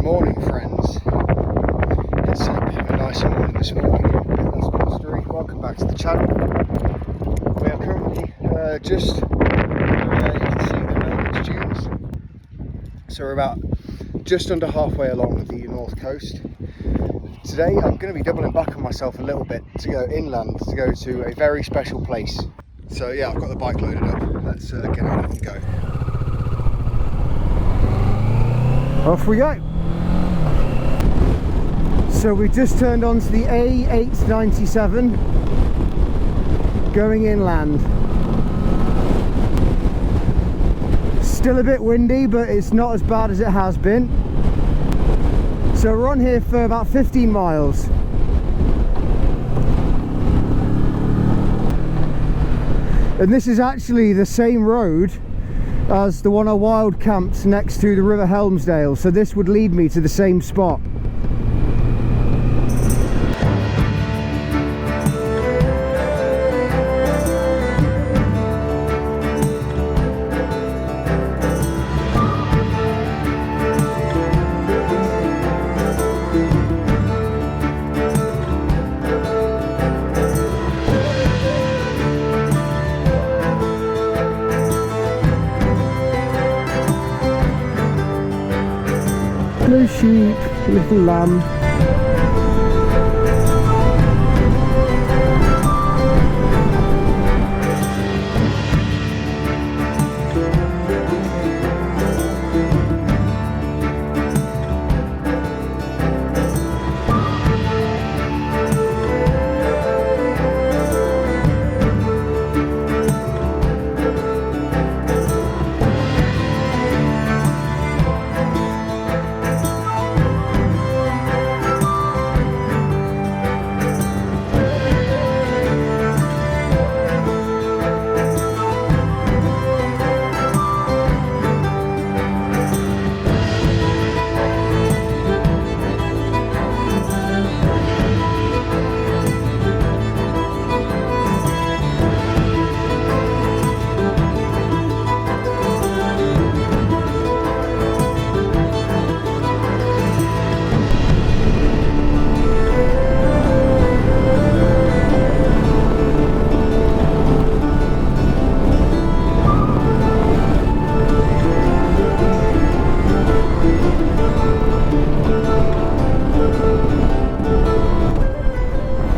Morning, friends. It's a bit of a nicer morning this morning. That's my story. Welcome back to the channel. We are currently just you can see the Norwich Dunes. So we're about just under halfway along the north coast. Today I'm going to be doubling back on myself a little bit to go inland, to go to a very special place. So yeah, I've got the bike loaded up. Let's get out and go. Off we go. So we just turned onto the A897 going inland. Still a bit windy, but it's not as bad as it has been. So we're on here for about 15 miles. And this is actually the same road as the one I wild camped next to the River Helmsdale, so this would lead me to the same spot. Little sheep, little lamb.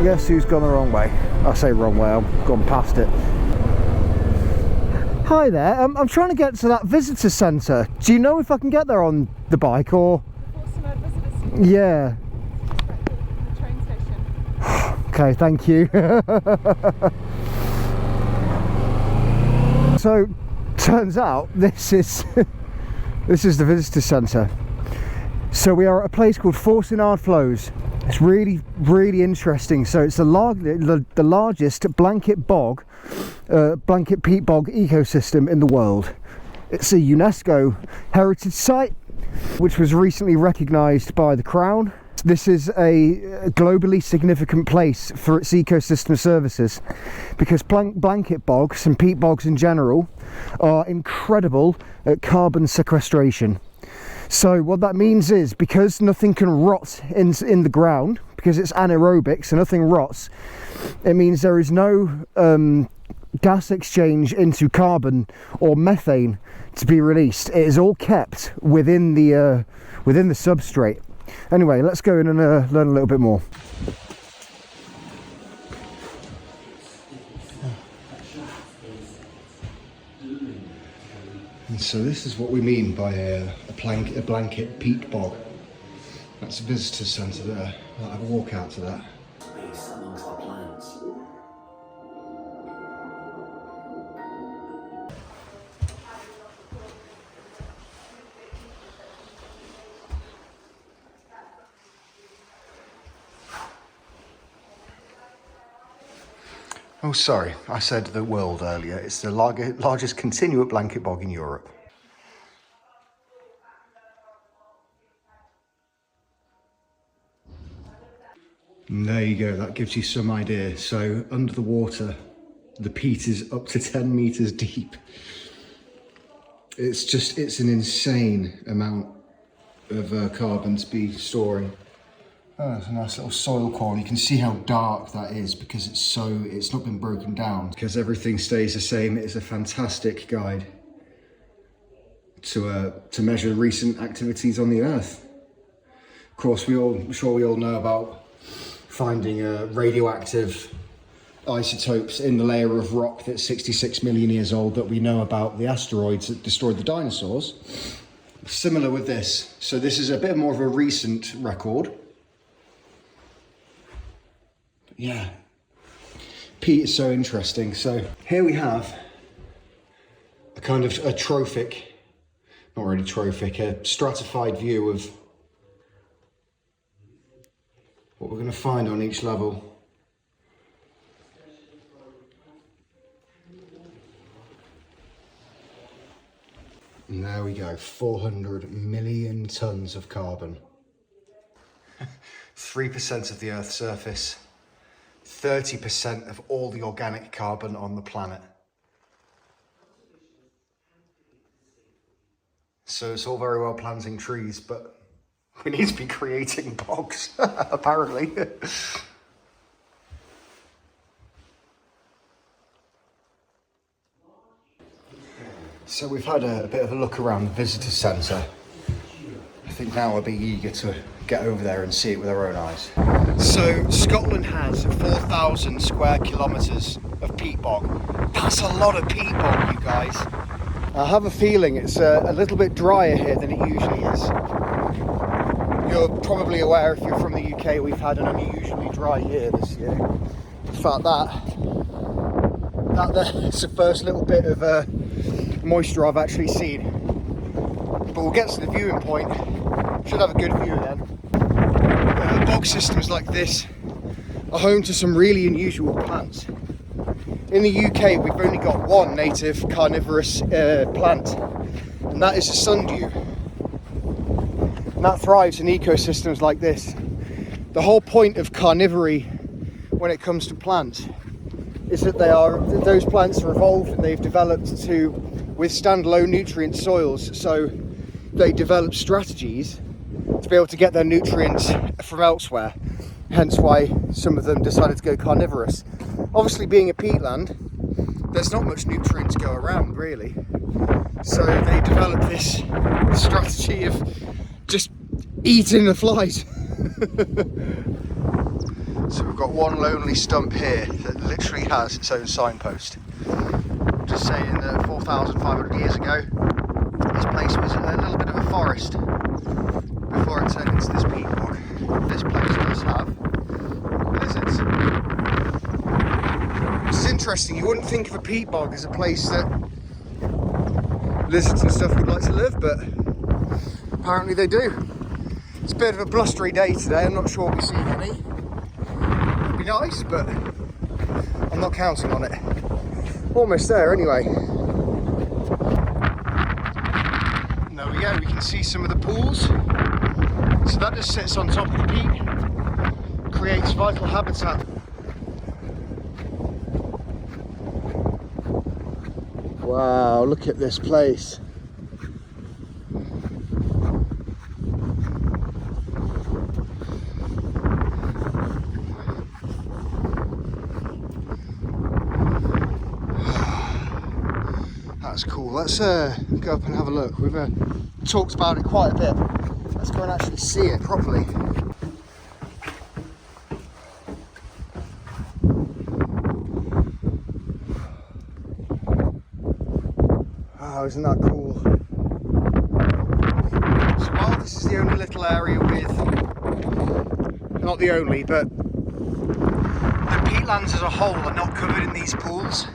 Guess who's gone the wrong way? I say wrong way, I've gone past it. Hi there, I'm trying to get to that visitor centre. Do you know if I can get there on the bike or? The Forsinard Visitor Centre? Yeah. The train station. Okay, thank you. So, turns out this is the visitor centre. So we are at a place called Forsinard Flows. It's really, really interesting. So it's the largest blanket peat bog ecosystem in the world. It's a UNESCO heritage site, which was recently recognised by the Crown. This is a globally significant place for its ecosystem services because blanket bogs and peat bogs in general are incredible at carbon sequestration. So what that means is, because nothing can rot in the ground, because it's anaerobic, so nothing rots, it means there is no gas exchange into carbon or methane to be released. It is all kept within the substrate. Anyway, let's go in and learn a little bit more. And so this is what we mean by a blanket peat bog. That's a visitor centre there. I'll have a walk out to that. Amongst the plants. Oh, sorry, I said the world earlier. It's the largest continuate blanket bog in Europe. And there you go, that gives you some idea. So under the water, the peat is up to 10 meters deep. It's an insane amount of carbon to be storing. Oh, there's a nice little soil core. You can see how dark that is because it's not been broken down. Because everything stays the same. It is a fantastic guide to measure recent activities on the Earth. Of course, I'm sure we all know about finding radioactive isotopes in the layer of rock that's 66 million years old that we know about the asteroids that destroyed the dinosaurs. Similar with this. So this is a bit more of a recent record. Yeah, peat is so interesting. So here we have a kind of a trophic, not really trophic, a stratified view of what we're going to find on each level. And there we go, 400 million tons of carbon. 3% of the Earth's surface. 30% of all the organic carbon on the planet. So it's all very well planting trees, but we need to be creating bogs, apparently. So we've had a bit of a look around the visitor centre. I think now we'll be eager to get over there and see it with our own eyes. So Scotland has 4,000 square kilometres of peat bog. That's a lot of peat bog, you guys. I have a feeling it's a little bit drier here than it usually is. You're probably aware, if you're from the UK, we've had an unusually dry year this year. In fact, that there's the first little bit of moisture I've actually seen. But we'll get to the viewing point. Should have a good view then. Bog systems like this are home to some really unusual plants. In the UK, we've only got one native carnivorous plant, and that is the sundew. And that thrives in ecosystems like this. The whole point of carnivory when it comes to plants is that those plants are evolved and they've developed to withstand low nutrient soils, so they develop strategies to be able to get their nutrients from elsewhere, hence why some of them decided to go carnivorous. Obviously, being a peatland, there's not much nutrient to go around really, so they developed this strategy of just eating the flies. So we've got one lonely stump here that literally has its own signpost, just saying that 4,500 years ago this place was a little bit of a forest before it turned into this peat bog. This place does have lizards. It's interesting, you wouldn't think of a peat bog as a place that lizards and stuff would like to live, but apparently they do. It's a bit of a blustery day today, I'm not sure we'll be seeing any. It'd be nice, but I'm not counting on it. Almost there anyway. There we go, we can see some of the pools. So that just sits on top of the peak, creates vital habitat. Wow, look at this place. That's cool. Let's go up and have a look. We've talked about it quite a bit. Let's go and actually see it properly. Oh, isn't that cool? So while this is the only little area with, not the only, but the peatlands as a whole are not covered in these pools.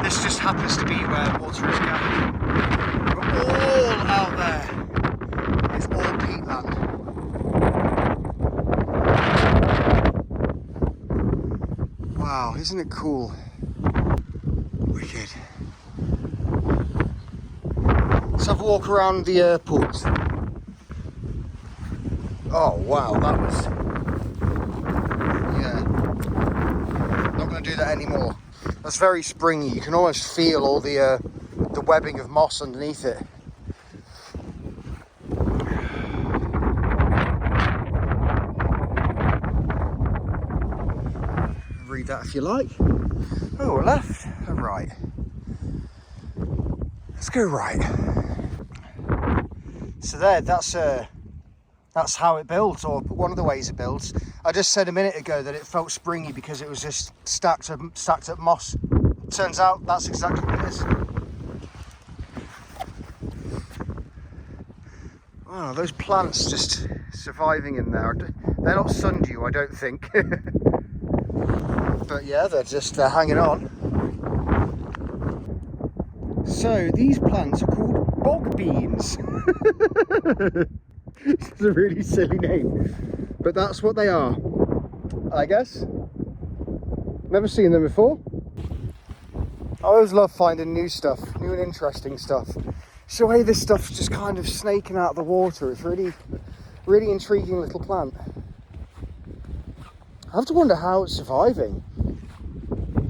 This just happens to be where water is gathered. But all out there is all peatland. Wow, isn't it cool? Wicked. Let's have a walk around the pools. Oh wow, that was... yeah. Not going to do that anymore. That's very springy. You can almost feel all the webbing of moss underneath it. that if you like. Oh, left and right. Let's go right. So that's how it builds, or one of the ways it builds. I just said a minute ago that it felt springy because it was just stacked up moss. Turns out that's exactly what it is. Wow, those plants just surviving in there. They're not sundew, I don't think. But yeah, they're hanging on. So these plants are called bog beans. It's a really silly name, but that's what they are, I guess. Never seen them before. I always love finding new stuff, new and interesting stuff. It's the way this stuff's just kind of snaking out of the water. It's really, really intriguing little plant. I have to wonder how it's surviving.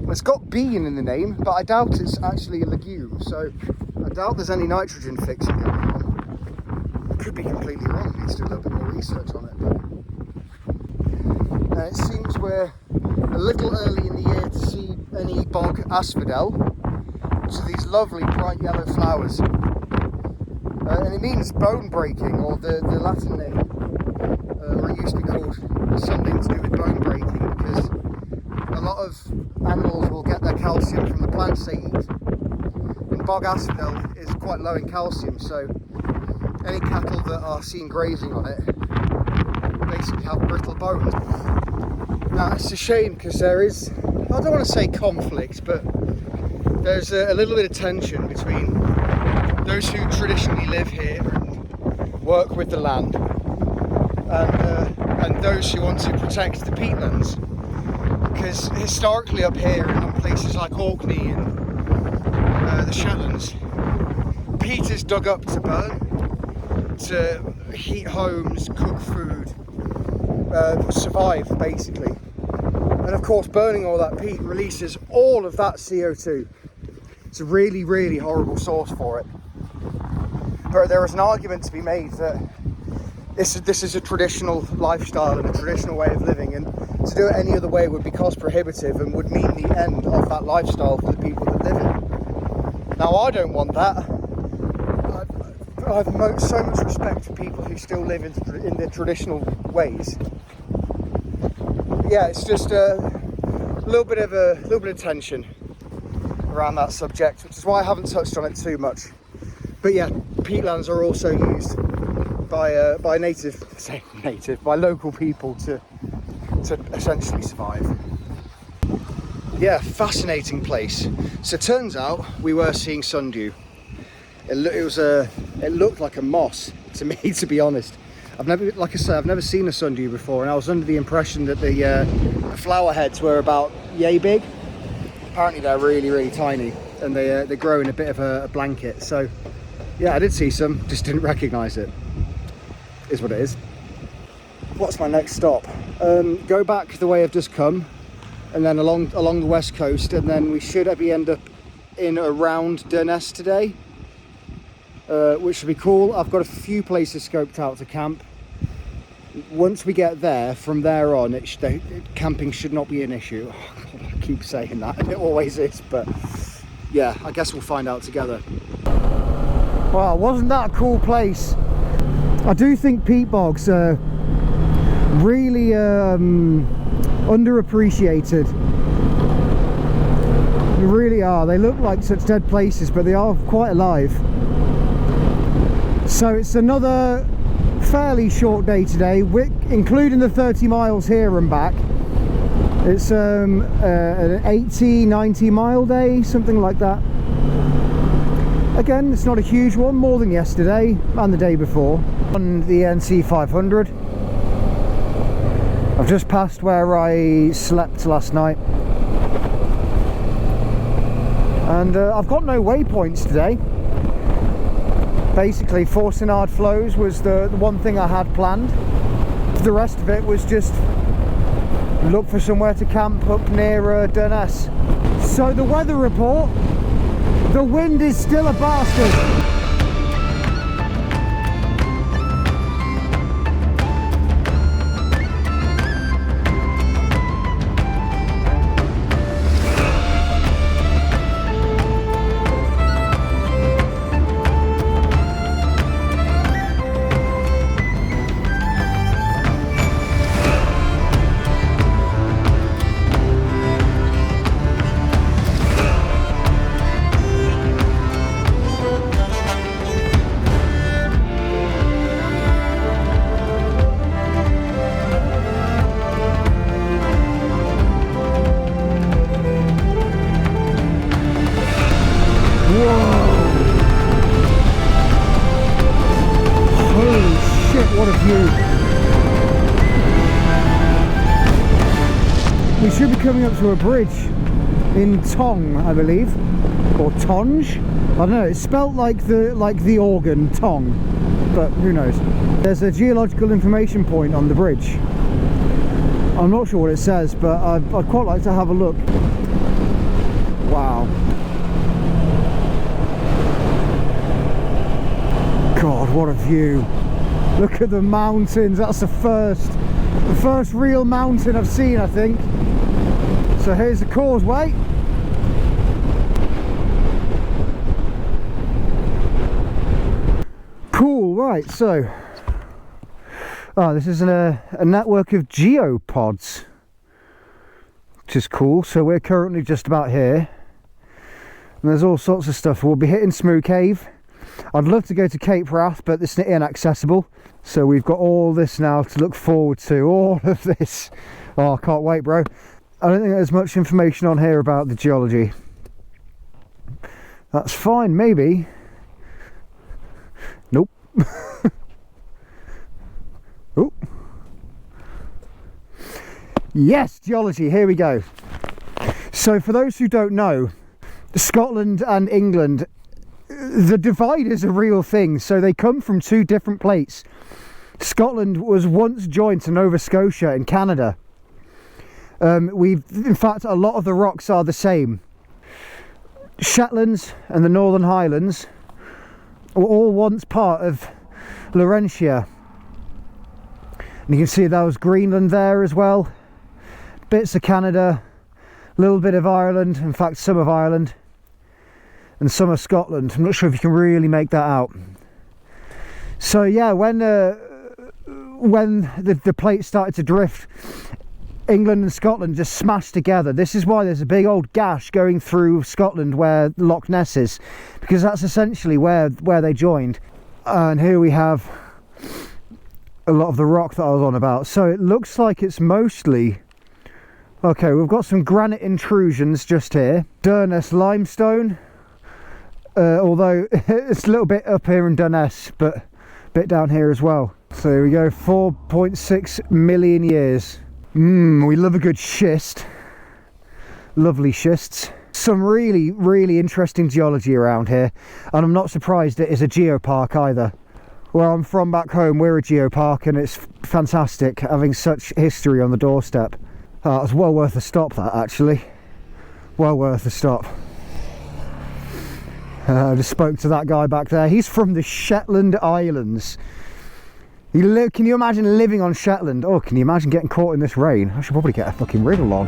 It's got bean in the name, but I doubt it's actually a legume, so I doubt there's any nitrogen fixing going on. I could be completely wrong, need to do a little bit more research on it. It seems we're a little early in the year to see any bog asphodel, which are these lovely bright yellow flowers. And it means bone breaking, or the Latin name, or it used to be called something to do with bone breaking, because a lot of animals will get their calcium from the plants they eat. And bog asphodel is quite low in calcium, so any cattle that are seen grazing on it basically have brittle bones. Now it's a shame because there is, I don't want to say conflict, but there's a little bit of tension between those who traditionally live here and work with the land and those who want to protect the peatlands. Because historically up here and on places like Orkney and the Shetlands, peat is dug up to burn, to heat homes, cook food, survive basically. And of course burning all that peat releases all of that CO2. It's a really, really horrible source for it. But there is an argument to be made that this is a traditional lifestyle and a traditional way of living, and to do it any other way would be cost prohibitive and would mean the end of that lifestyle for the people that live it. Now I don't want that. I have so much respect for people who still live in their traditional ways. Yeah, it's just a little bit of tension around that subject, which is why I haven't touched on it too much. But yeah, peatlands are also used by by local people to essentially survive. Yeah, fascinating place. So it turns out we were seeing sundew. It looked like a moss to me, to be honest. I've never seen a sundew before, and I was under the impression that the flower heads were about yay big. Apparently they're really, really tiny, and they grow in a bit of a blanket. So yeah, I did see some, just didn't recognise it. Is what it is. What's my next stop? Go back the way I've just come, and then along the west coast, and then we should end up in around Durness today, which should be cool. I've got a few places scoped out to camp. Once we get there, from there on, camping should not be an issue. Oh, God, I keep saying that, and it always is, but yeah, I guess we'll find out together. Wow, wasn't that a cool place? I do think peat bogs are really underappreciated. They really are. They look like such dead places, but they are quite alive. So it's another fairly short day today, including the 30 miles here and back. It's an 80-90 mile day, something like that. Again, it's not a huge one, more than yesterday and the day before. On the NC 500, I've just passed where I slept last night, and I've got no waypoints today. Basically, Forsinard Flows was the one thing I had planned. The rest of it was just look for somewhere to camp up near Durness. So the weather report, the wind is still a bastard. what a view. We should be coming up to a bridge in Tongue, I believe, or Tonge. I don't know. It's spelt like the organ Tongue, but who knows? There's a geological information point on the bridge. I'm not sure what it says, but I'd quite like to have a look. Wow. God, what a view. Look at the mountains. That's the first real mountain I've seen, I think. So here's the causeway. Cool, right, so this is a network of geopods, which is cool. So we're currently just about here, and there's all sorts of stuff. We'll be hitting Smoo Cave. I'd love to go to Cape Wrath, but it's inaccessible. So we've got all this now to look forward to, all of this. Oh, I can't wait, bro. I don't think there's much information on here about the geology. That's fine, maybe. Nope. Oh. Yes, geology, here we go. So for those who don't know, Scotland and England, the divide is a real thing. So they come from two different plates. Scotland was once joined to Nova Scotia in Canada. In fact, a lot of the rocks are the same. Shetlands and the Northern Highlands were all once part of Laurentia. And you can see that was Greenland there as well. Bits of Canada, a little bit of Ireland, in fact some of Ireland, and some of Scotland. I'm not sure if you can really make that out. So yeah, when the plates started to drift, England and Scotland just smashed together. This is why there's a big old gash going through Scotland where Loch Ness is, because that's essentially where they joined. And here we have a lot of the rock that I was on about. So it looks like it's mostly... Okay, we've got some granite intrusions just here. Durness limestone, although it's a little bit up here in Durness, but a bit down here as well. So here we go, 4.6 million years. We love a good schist. Lovely schists. Some really, really interesting geology around here, and I'm not surprised it is a geopark either. Where I'm from back home, we're a geopark, and it's fantastic having such history on the doorstep. It's well worth a stop, that, actually. Well worth a stop. I just spoke to that guy back there. He's from the Shetland Islands. Can you imagine living on Shetland? Oh, can you imagine getting caught in this rain? I should probably get a fucking wriggle on.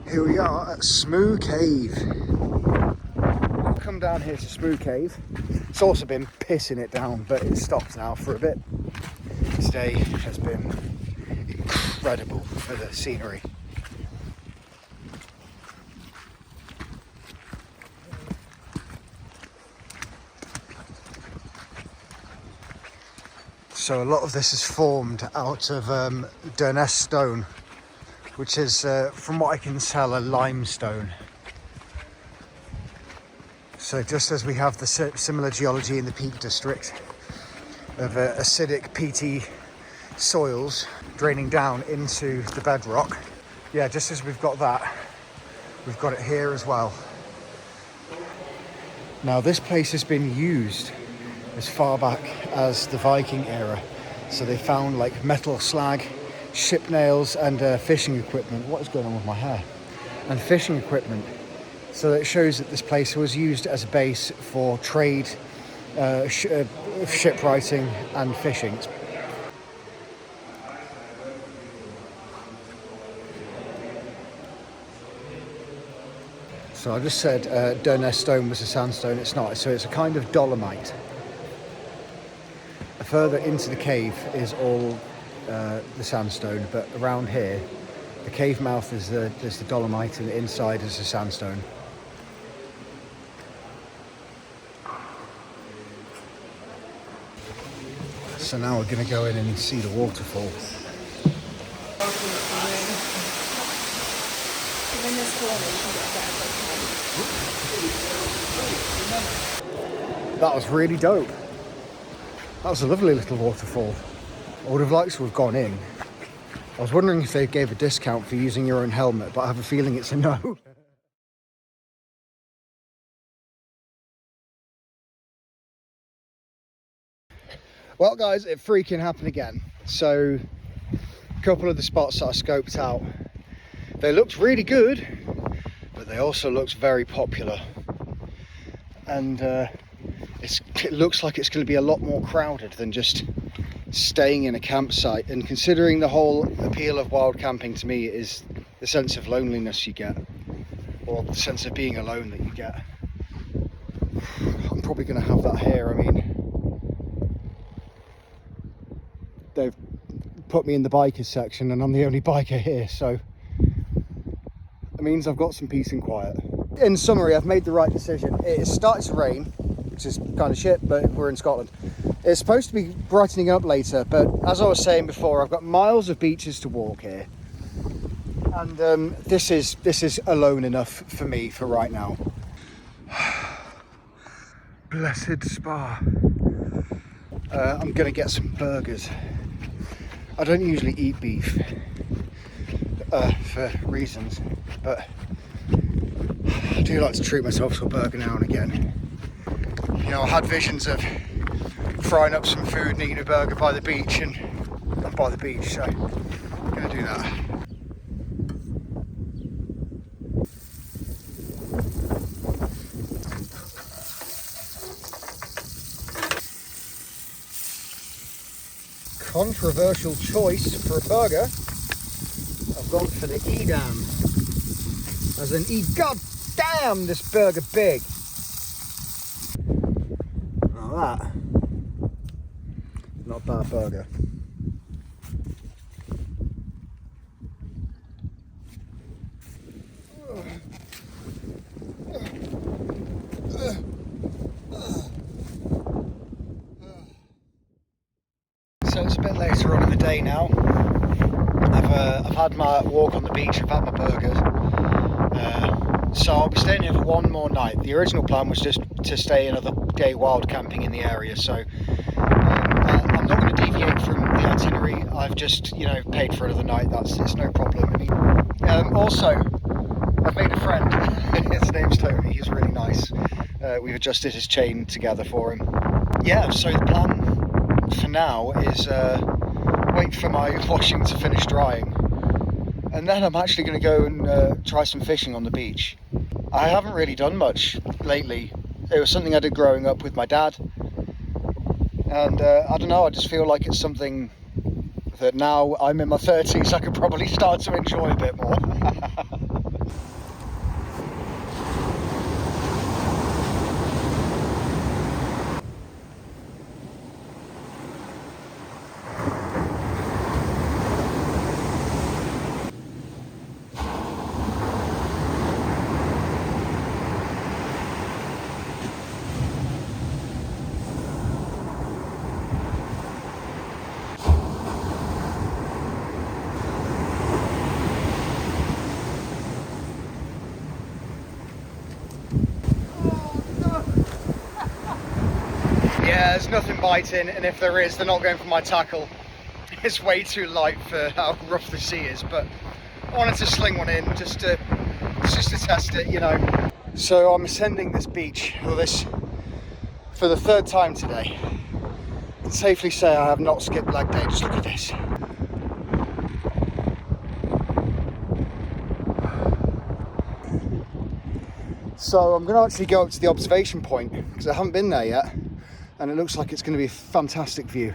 Here we are at Smoo Cave. I've come down here to Smoo Cave. It's also been pissing it down, but it stopped now for a bit. Today has been incredible for the scenery. So a lot of this is formed out of Durness stone. which is, from what I can tell, a limestone. So just as we have the similar geology in the Peak District of acidic peaty soils draining down into the bedrock, yeah, just as we've got that, we've got it here as well. Now this place has been used as far back as the Viking era. So they found like metal slag, ship nails and fishing equipment. What is going on with my hair? And fishing equipment. So it shows that this place was used as a base for trade, shipwriting and fishing. So I just said Durness stone was a sandstone. It's not. So it's a kind of dolomite. Further into the cave is all the sandstone, but around here, the cave mouth is there's the dolomite, and the inside is the sandstone. So now we're going to go in and see the waterfall. That was really dope. That was a lovely little waterfall. I would have liked to have gone in. I was wondering if they gave a discount for using your own helmet, but I have a feeling it's a no. Well guys, it freaking happened again. So, a couple of the spots that I scoped out, they looked really good, but they also looked very popular. And it looks like it's going to be a lot more crowded than just staying in a campsite. And considering the whole appeal of wild camping to me is the sense of loneliness you get, or the sense of being alone that you get, I'm probably going to have that here. I mean, they've put me in the bikers section and I'm the only biker here, so it means I've got some peace and quiet. In summary, I've made the right decision. It is starting to rain, which is kind of shit, but we're in Scotland. It's supposed to be brightening up later, but as I was saying before, I've got miles of beaches to walk here, and this is alone enough for me for right now. Blessed spa. I'm gonna get some burgers. I don't usually eat beef for reasons, but I do like to treat myself to a burger now and again. You know, I had visions of frying up some food and eating a burger by the beach, and I'm by the beach, so I'm gonna do that. Controversial choice for a burger. I've gone for the Edam. As in, god damn, this burger big. Now that, not a bad burger. So it's a bit later on in the day now. I've had my walk on the beach, I've had my burgers. So I'll be staying here for one more night. The original plan was just to stay another day wild camping in the area, so I'm not going to deviate from the itinerary. I've just, you know, paid for another night. It's no problem. I mean, also, I've made a friend. His name's Tony. He's really nice. We've adjusted his chain together for him. Yeah, so the plan for now is wait for my washing to finish drying, and then I'm actually going to go and try some fishing on the beach. I haven't really done much lately. It was something I did growing up with my dad, and I don't know, I just feel like it's something that now I'm in my 30s I could probably start to enjoy a bit more. Yeah, there's nothing biting, and if there is, they're not going for my tackle. It's way too light for how rough the sea is, but I wanted to sling one in just to test it, you know. So I'm ascending this beach, or this, for the third time today. I can safely say I have not skipped leg day. Just look at this. So I'm going to actually go up to the observation point because I haven't been there yet, and it looks like it's going to be a fantastic view.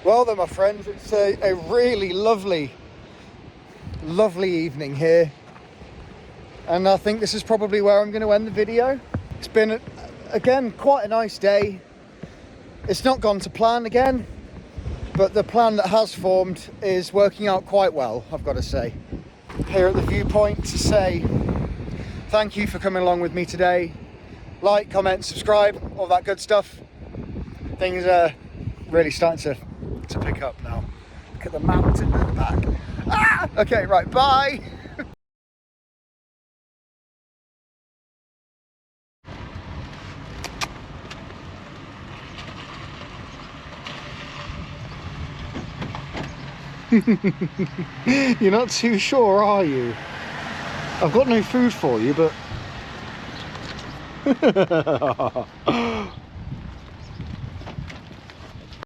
Well then, my friends, it's a really lovely evening here, and I think this is probably where I'm going to end the video. It's been, again, quite a nice day. It's not gone to plan again, but the plan that has formed is working out quite well, I've got to say. Here at the viewpoint to say thank you for coming along with me today. Like, comment, subscribe, all that good stuff. Things are really starting to pick up now. Look at the mountain at the back. Ah! Okay, right, bye. You're not too sure, are you? I've got no food for you, but